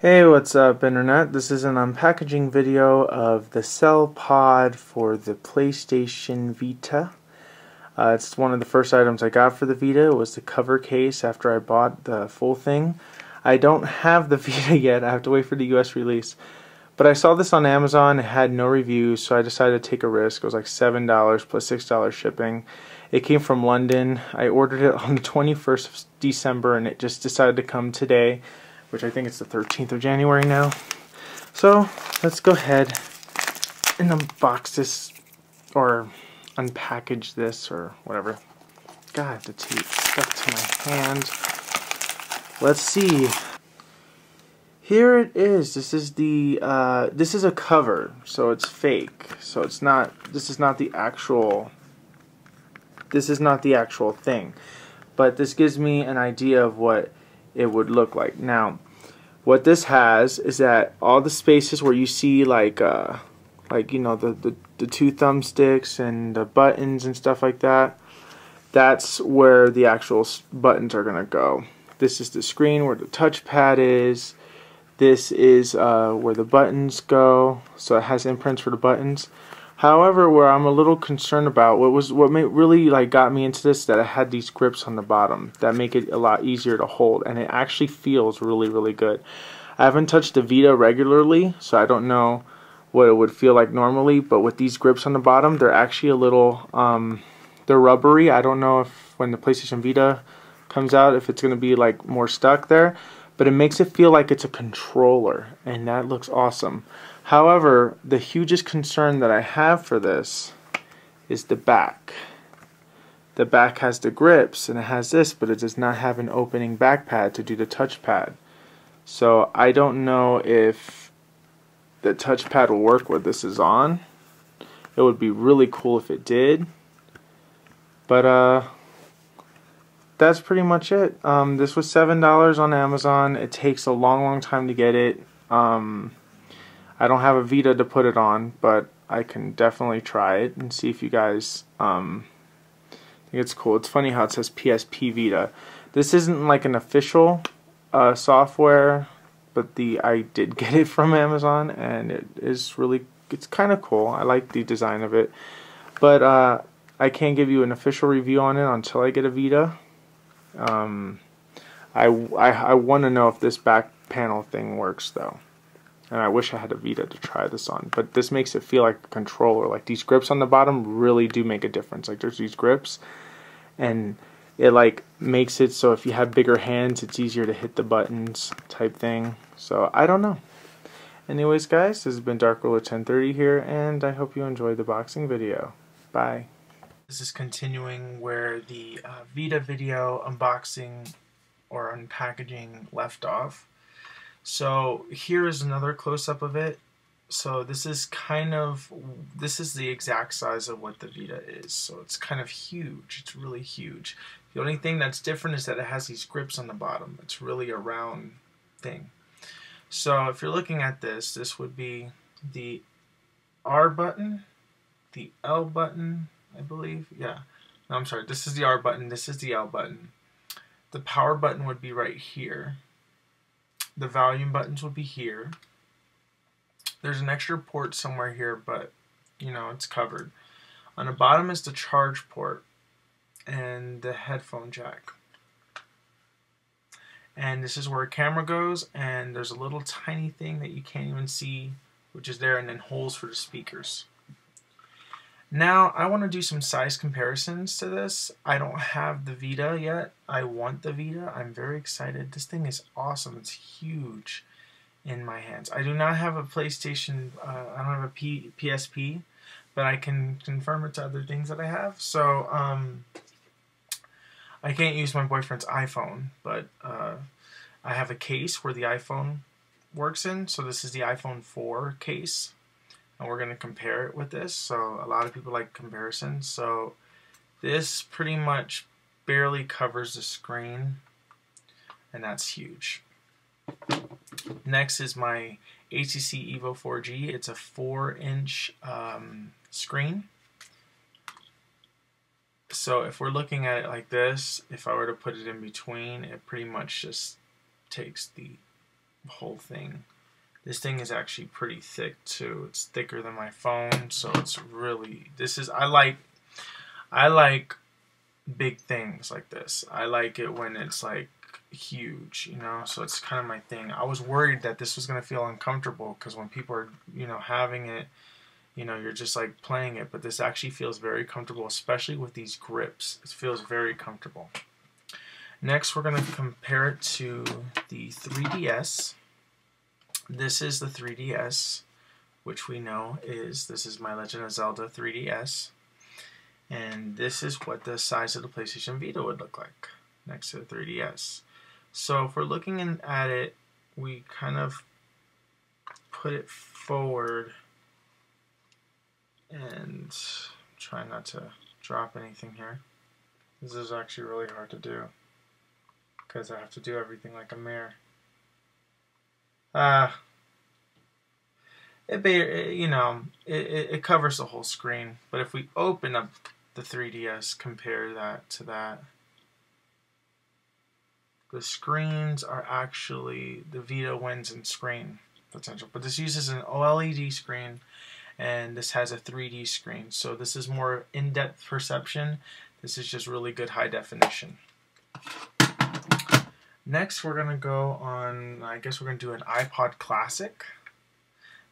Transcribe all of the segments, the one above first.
Hey, what's up, Internet? This is an unpackaging video of the Cellipod for the PlayStation Vita. It's one of the first items I got for the Vita. It was the cover case after I bought the full thing. I don't have the Vita yet. I have to wait for the US release. But I saw this on Amazon. It had no reviews, so I decided to take a risk. It was like $7 plus $6 shipping. It came from London. I ordered it on the 21st of December, and it just decided to come today, which I think it's the 13th of January now. So let's go ahead and unbox this, or unpackage this, or whatever. God, the tape stuck to my hand. Let's see. Here it is. This is the this is a cover, so it's fake. So it's not. This is not the actual. This is not the actual thing, but this gives me an idea of what it would look like. Now, what this has is that all the spaces where you see like you know, the two thumbsticks and the buttons and stuff like that, that's where the actual buttons are gonna go. This is the screen where the touchpad is. This is where the buttons go, so it has imprints for the buttons. However, where I'm a little concerned about, what really like got me into this, that it had these grips on the bottom that make it a lot easier to hold, and it actually feels really good. I haven't touched the Vita regularly, so I don't know what it would feel like normally, but with these grips on the bottom, they're actually a little they're rubbery. I don't know if when the PlayStation Vita comes out, if it's going to be like more stuck there, but it makes it feel like it's a controller, and that looks awesome. However, the hugest concern that I have for this is the back. The back has the grips, and it has this, but it does not have an opening back pad to do the touchpad. So I don't know if the touchpad will work when this is on. It would be really cool if it did. But that's pretty much it. This was $7 on Amazon. It takes a long time to get it. I don't have a Vita to put it on, but I can definitely try it and see if you guys think it's cool. It's funny how it says PSP Vita. This isn't like an official software, but I did get it from Amazon, and it's kind of cool. I like the design of it, but I can't give you an official review on it until I get a Vita. I want to know if this back panel thing works though, and I wish I had a Vita to try this on. But this makes it feel like a controller. Like these grips on the bottom really do make a difference. Like there's these grips, and it like makes it so if you have bigger hands, it's easier to hit the buttons type thing. So I don't know. Anyways, guys, this has been Dark Ruler 1030 here, and I hope you enjoyed the boxing video. Bye. This is continuing where the Vita video unboxing or unpackaging left off. So here is another close-up of it. So this is the exact size of what the Vita is. So it's kind of huge. It's really huge. The only thing that's different is that it has these grips on the bottom. It's really a round thing. So if you're looking at this, this would be the R button, the L button, I believe. Yeah. No, I'm sorry. This is the R button. This is the L button. The power button would be right here. The volume buttons would be here. There's an extra port somewhere here, but you know, it's covered. On the bottom is the charge port and the headphone jack. And this is where a camera goes, and there's a little tiny thing that you can't even see, which is there, and then holes for the speakers. Now, I want to do some size comparisons to this. I don't have the Vita yet. I want the Vita. I'm very excited. This thing is awesome. It's huge in my hands. I do not have a PlayStation. I don't have a PSP, but I can confirm it to other things that I have. So, I can't use my boyfriend's iPhone, but I have a case where the iPhone works in. So this is the iPhone 4 case. And we're going to compare it with this. So a lot of people like comparisons. So this pretty much barely covers the screen, and that's huge. Next is my HTC Evo 4G. It's a 4-inch screen. So if we're looking at it like this, if I were to put it in between, it pretty much just takes the whole thing. This thing is actually pretty thick too. It's thicker than my phone, so it's really, I like big things like this. I like it when it's like huge, you know, so it's kind of my thing. I was worried that this was going to feel uncomfortable because when people are, you know, having it, you know, you're just like playing it, but this actually feels very comfortable, especially with these grips. It feels very comfortable. Next, we're going to compare it to the 3DS. This is the 3DS, which we know this is my Legend of Zelda 3DS. And this is what the size of the PlayStation Vita would look like next to the 3DS. So if we're looking at it, we kind of put it forward and try not to drop anything here. This is actually really hard to do because I have to do everything like a mirror. It covers the whole screen. But if we open up the 3DS, compare that to that, the screens are actually, the Vita wins in screen potential. But this uses an OLED screen, and this has a 3D screen. So this is more in-depth perception. This is just really good high definition. Next, we're going to go on, I guess we're going to do an iPod Classic.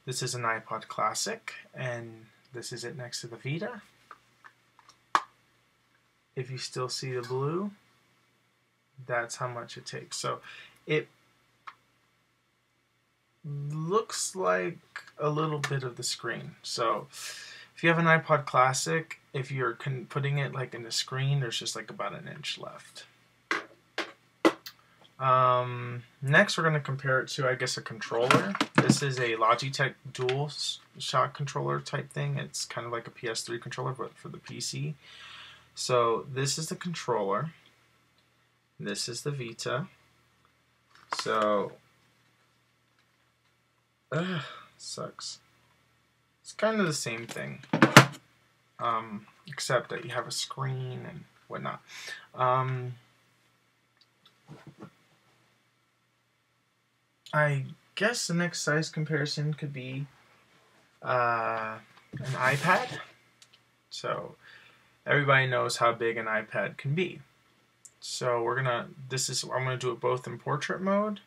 This is an iPod Classic, and this is it next to the Vita. If you still see the blue, that's how much it takes. So it looks like a little bit of the screen. So if you have an iPod Classic, if you're putting it like in the screen, there's just like about an inch left. Next, we're going to compare it to, I guess, a controller. This is a Logitech DualShock controller type thing. It's kind of like a PS3 controller, but for the PC. So this is the controller. This is the Vita. So, sucks. It's kind of the same thing, except that you have a screen and whatnot. I guess the next size comparison could be an iPad. So everybody knows how big an iPad can be. So I'm gonna do it both in portrait mode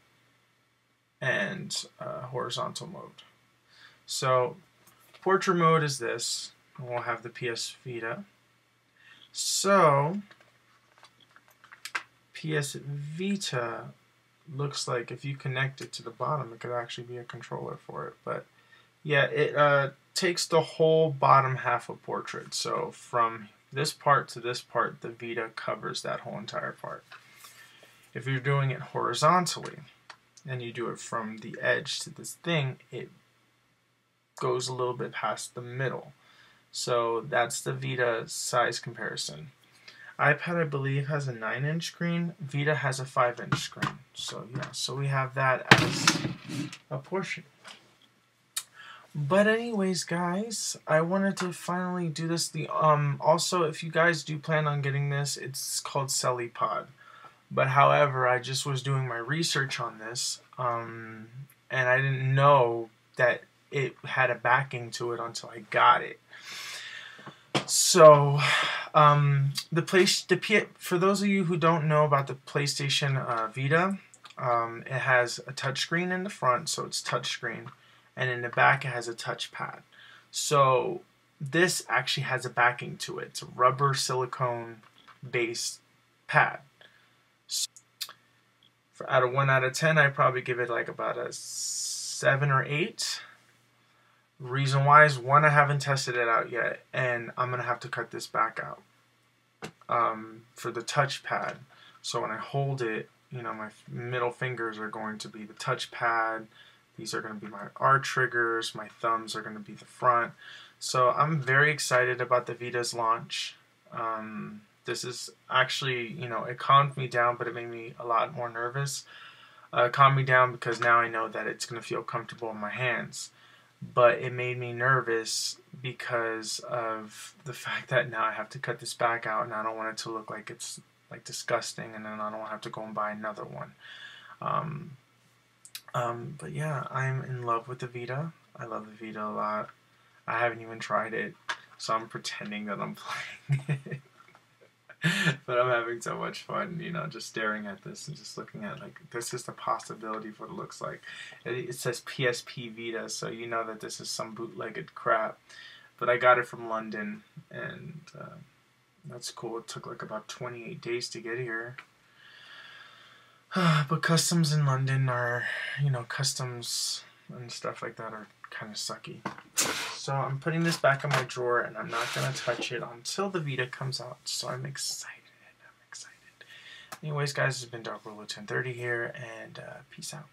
and horizontal mode. So portrait mode is this, and we'll have the PS Vita. So PS Vita looks like if you connect it to the bottom, it could actually be a controller for it. But yeah, it takes the whole bottom half of portrait. So from this part to this part, the Vita covers that whole entire part. If you're doing it horizontally, and you do it from the edge to this thing, it goes a little bit past the middle. So that's the Vita size comparison. iPad, I believe, has a 9-inch screen. Vita has a 5-inch screen. So yeah, so we have that as a portion. But anyways, guys, I wanted to finally do this. Also, if you guys do plan on getting this, it's called Cellipod. But however, I just was doing my research on this, and I didn't know that it had a backing to it until I got it. So, for those of you who don't know about the PlayStation Vita, it has a touchscreen in the front, so it's touchscreen, and in the back it has a touchpad. So this actually has a backing to it. It's a rubber silicone based pad. So out of 1 out of 10, I probably give it like about a 7 or 8. Reason why is, one, I haven't tested it out yet, and I'm gonna have to cut this back out for the touchpad. So when I hold it, you know, my middle fingers are going to be the touchpad. These are going to be my R triggers. My thumbs are going to be the front. So I'm very excited about the Vita's launch. This is actually, you know, it calmed me down, but it made me a lot more nervous. It calmed me down because now I know that it's going to feel comfortable in my hands. But it made me nervous because of the fact that now I have to cut this back out, and I don't want it to look like it's like disgusting, and then I don't have to go and buy another one. But yeah, I'm in love with the Vita. I love the Vita a lot. I haven't even tried it, so I'm pretending that I'm playing it. But I'm having so much fun, you know, just staring at this and just looking at, like, this is the possibility of what it looks like. It says PSP Vita, so you know that this is some bootlegged crap. But I got it from London, and that's cool. It took like about 28 days to get here. But customs in London are, you know, customs and stuff like that are kind of sucky. So I'm putting this back in my drawer, and I'm not going to touch it until the Vita comes out. So I'm excited. I'm excited. Anyways, guys, this has been Dark World 1030 here, and peace out.